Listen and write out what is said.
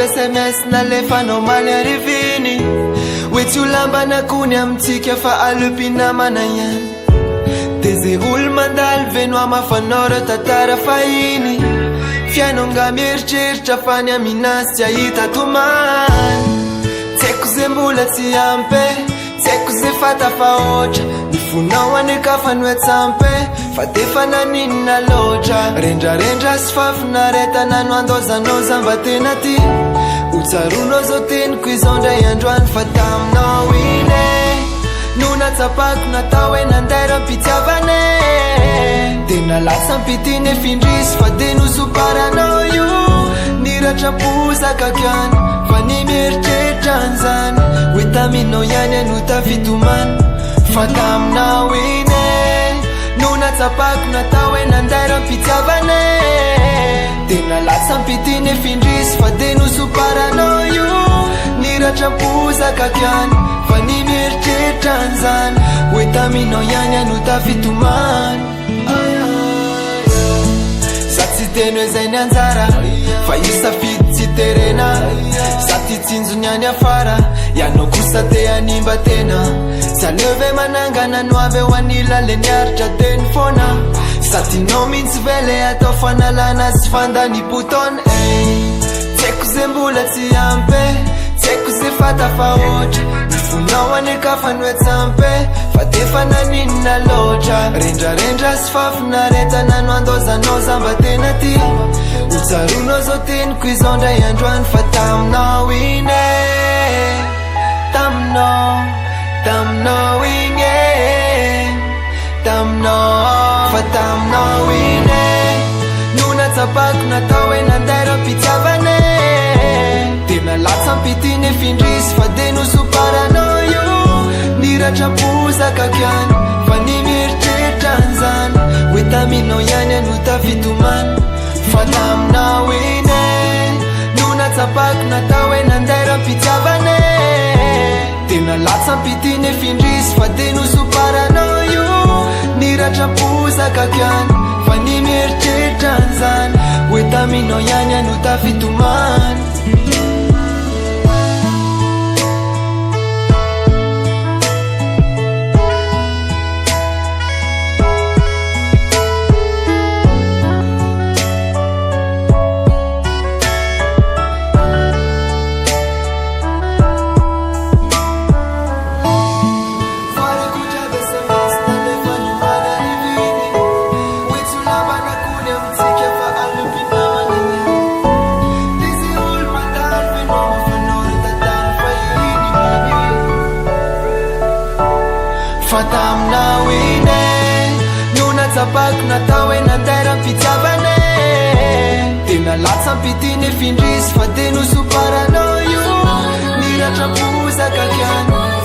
SMS nalefanao maly ariviny hoe tsy ho lambana kony amintsika fa alopinamana ihany de ze olo mandalo veno amafanao reo tantara fahiny fiainao nga mieritreritra fa ny aminasy tsy ahita tomany tsy haiko ze mbola tsy ampy tsy haiko ze fata fa ohatra ny fonao anekafa no etsampy fa defa naninona loatra rendrarendra sy fafinaretana no andozanao zamba tena ty hotsaronao zao teniko izao ndray androany fa taminao ine no natsapako natao hoe nandera mpitiavane tena lasa mpitiny efindrisy fa de nosoparanao io niratrapozaka kiany fa ny mieritreritra an'izany hoe taminao ihany anota fitomany fa taminao ine no natsapako natao hoe nandera mpitiavane tena lasa mpitiny efindrisy fa de nosoparanao io niratrapozaka kiany fa ny mieritreritra an'izany hoe taminao ihany anota fitomany za tsy teny hoe zay ny anjara fa isafidy tsy terena za ty tsinjony any afara ianao kosa te animba tena saleve manangana no avy ho anila le niaritra teny foana satinao mihitsy vele atao fanalana sy fandany potona tsy haiko ze mbola tsy ampy tsy haiko ze fata fa ohatra ny fonao anekafa no etsampy fa defa naninona loatra rendrarendra sy fafinaretana no andozanao zamba tena ty hotsaronao zao teniko izao ndray androany fa taminao ine taminao ine taminao fa taminao ine no natsapako natao hoe nandera mpitiavane tena latsa mpitiny efindrisy fa de nosoparanao io niratrapozaka kiany fa ny mieritreritra an'izany hoe taminao ihany anota fitomany fa taminao ine no natsapako natao hoe nandera mpitiavane tena latsa mpitiny efindrisy fa de nosoparanao io niratrapozaka kiany fa ny mieritreritra an'izany hoe taminao ihany anota fitomany fa taminao ine no natsapako natao hoe nandera mpitiavane tena latsa mpitiny efindrisy fa de nosoparanao io niratrapozaka kiany